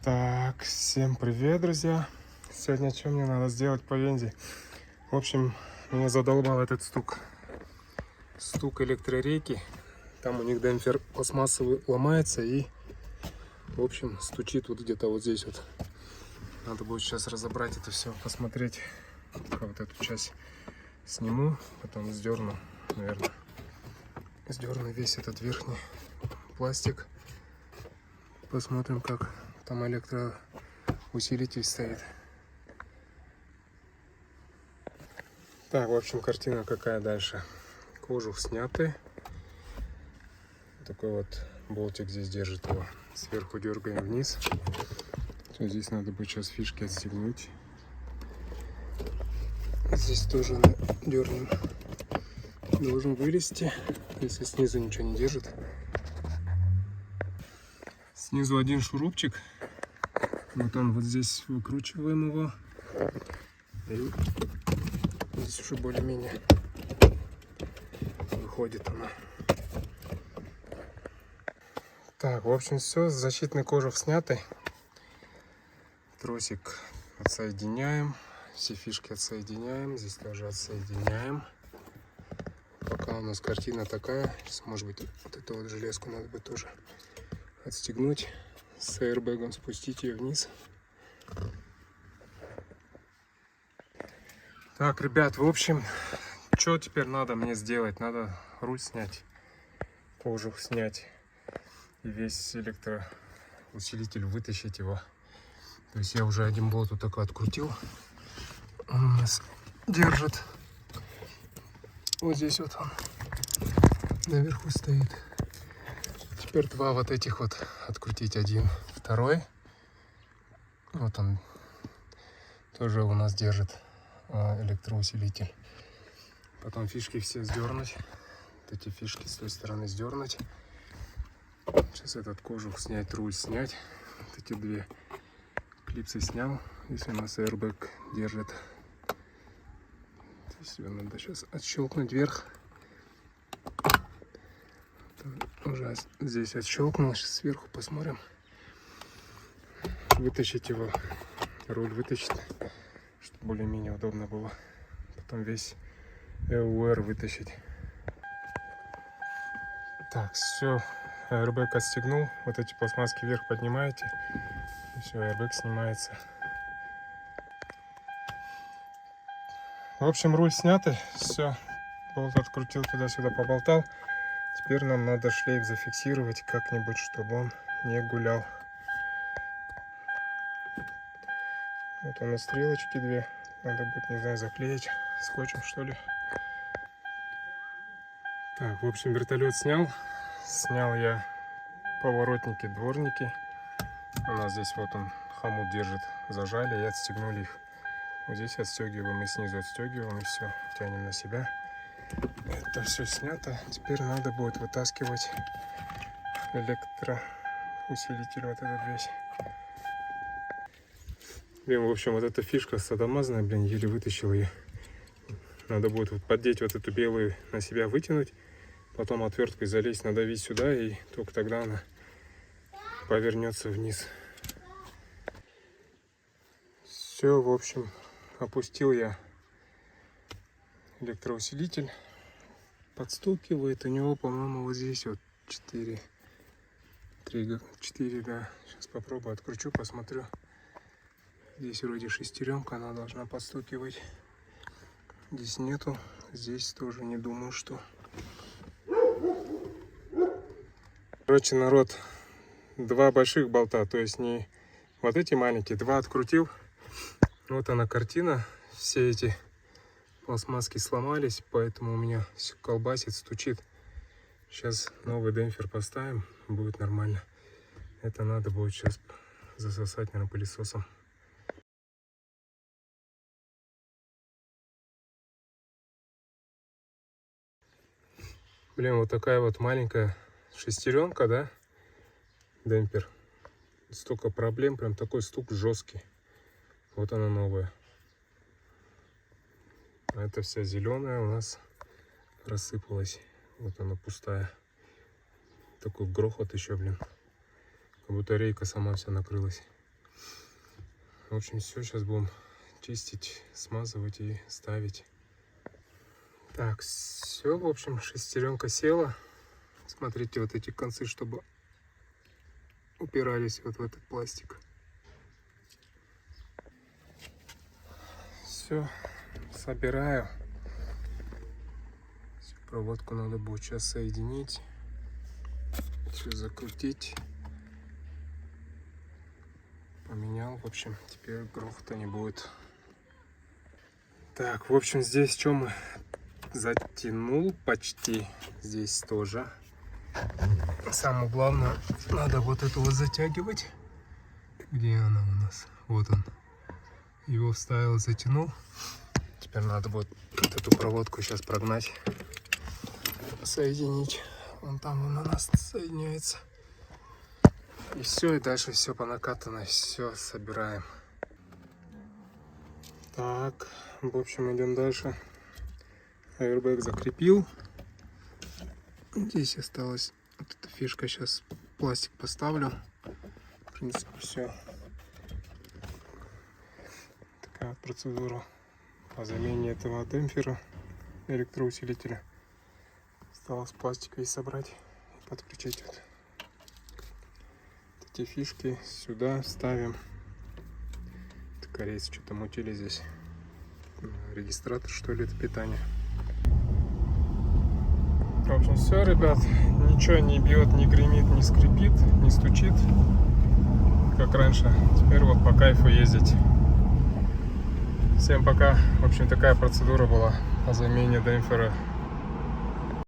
Так, всем привет, друзья! Сегодня что мне надо сделать по вензе? В общем, меня задолбал этот стук электрорейки. Там у них демпфер пластмассовый ломается и, в общем, стучит вот где-то вот здесь вот. Надо будет сейчас разобрать это все, посмотреть. Вот эту часть сниму, потом сдерну, наверное. Сдерну весь этот верхний пластик. Посмотрим, как там электроусилитель стоит. Так, в общем, картина какая дальше. Кожух снятый. Такой вот болтик здесь держит его. Сверху дергаем вниз. Все, здесь надо будет сейчас фишки отстегнуть. Здесь тоже дернем. Должен вылезти, если снизу ничего не держит. Снизу один шурупчик. Вот он вот здесь, выкручиваем его. И здесь уже более-менее выходит она. Так, в общем, все, защитный кожух снятый. Тросик отсоединяем, все фишки отсоединяем, здесь тоже отсоединяем. Пока у нас картина такая, сейчас, может быть, вот эту вот железку надо бы тоже отстегнуть, с аэрбэгом спустить ее вниз. Так, ребят, в общем, что теперь надо мне сделать? Надо руль снять, кожух снять и весь электроусилитель вытащить его. То есть я уже один болт вот такой открутил. Он у нас держит. Вот здесь вот он наверху стоит. Теперь два вот этих вот открутить, один, второй. Вот он тоже у нас держит электроусилитель. Потом фишки все сдернуть. Вот эти фишки с той стороны сдернуть. Сейчас этот кожух снять, руль снять. Вот эти две клипсы снял. Здесь у нас airbag держит. Здесь ее надо сейчас отщелкнуть вверх. Уже здесь отщелкнул. Сейчас сверху посмотрим. Вытащить его. Руль вытащить, чтобы более-менее удобно было. Потом весь EUR вытащить. Так, все. Airbag отстегнул. Вот эти пластмасски вверх поднимаете. И все, airbag снимается. В общем, руль снятый. Все. Болт открутил, туда-сюда поболтал. Теперь нам надо шлейф зафиксировать как-нибудь, чтобы он не гулял. Вот у нас стрелочки две. Надо будет, не знаю, заклеить скотчем, что ли. Так, в общем, вертолет снял. Снял я поворотники, дворники. У нас здесь вот он, хомут держит. Зажали и отстегнули их. Вот здесь отстегиваем и снизу отстегиваем, и все, тянем на себя. Это все снято. Теперь надо будет вытаскивать электроусилитель вот этот весь. Блин, в общем, вот эта фишка садомазная, блин, еле вытащил ее. Надо будет вот поддеть вот эту белую на себя, вытянуть. Потом отверткой залезть, надавить сюда, и только тогда она повернется вниз. Все, в общем, опустил я электроусилитель. Подстукивает у него, по-моему, вот здесь вот 4, да. Сейчас попробую, откручу, посмотрю. Здесь вроде шестеренка, она должна подстукивать. Здесь нету, здесь тоже не думаю, что. Короче, народ, два больших болта, то есть не вот эти маленькие, два открутил. Вот она картина, все эти пластмасски сломались, поэтому у меня все колбасит, стучит. Сейчас новый демпфер поставим, будет нормально. Это надо будет сейчас засосать, наверное, пылесосом. Блин, вот такая вот маленькая шестеренка, да, демпфер. Столько проблем, прям такой стук жесткий. Вот она новая. А эта вся зеленая у нас рассыпалась. Вот она пустая. Такой грохот еще, блин. Как будто рейка сама вся накрылась. В общем, все, сейчас будем чистить, смазывать и ставить. Так, все, в общем, шестеренка села. Смотрите, вот эти концы, чтобы упирались вот в этот пластик. Все, собираю. Всю проводку надо будет сейчас соединить. Все закрутить. Поменял, в общем, теперь грохота не будет. Так, в общем, здесь что мы затянул почти. Здесь тоже. Самое главное, надо вот это вот затягивать. Где она у нас? Вот он. Его вставил, затянул. Теперь надо вот эту проводку сейчас прогнать, соединить. Вон там он у нас соединяется. И все, и дальше все по накатанной. Все собираем. Так, в общем, идем дальше. Airbag закрепил. Здесь осталась вот эта фишка. Сейчас пластик поставлю. В принципе, все. Такая вот процедура по замене этого демпфера, электроусилителя. Осталось пластик весь собрать и подключить вот эти фишки сюда ставим. Это корейцы что-то мутили здесь. Регистратор, что ли, это питание. В общем, все, ребят, ничего не бьет, не гремит, не скрипит, не стучит, как раньше. Теперь вот по кайфу ездить. Всем пока. В общем, такая процедура была по замене демпфера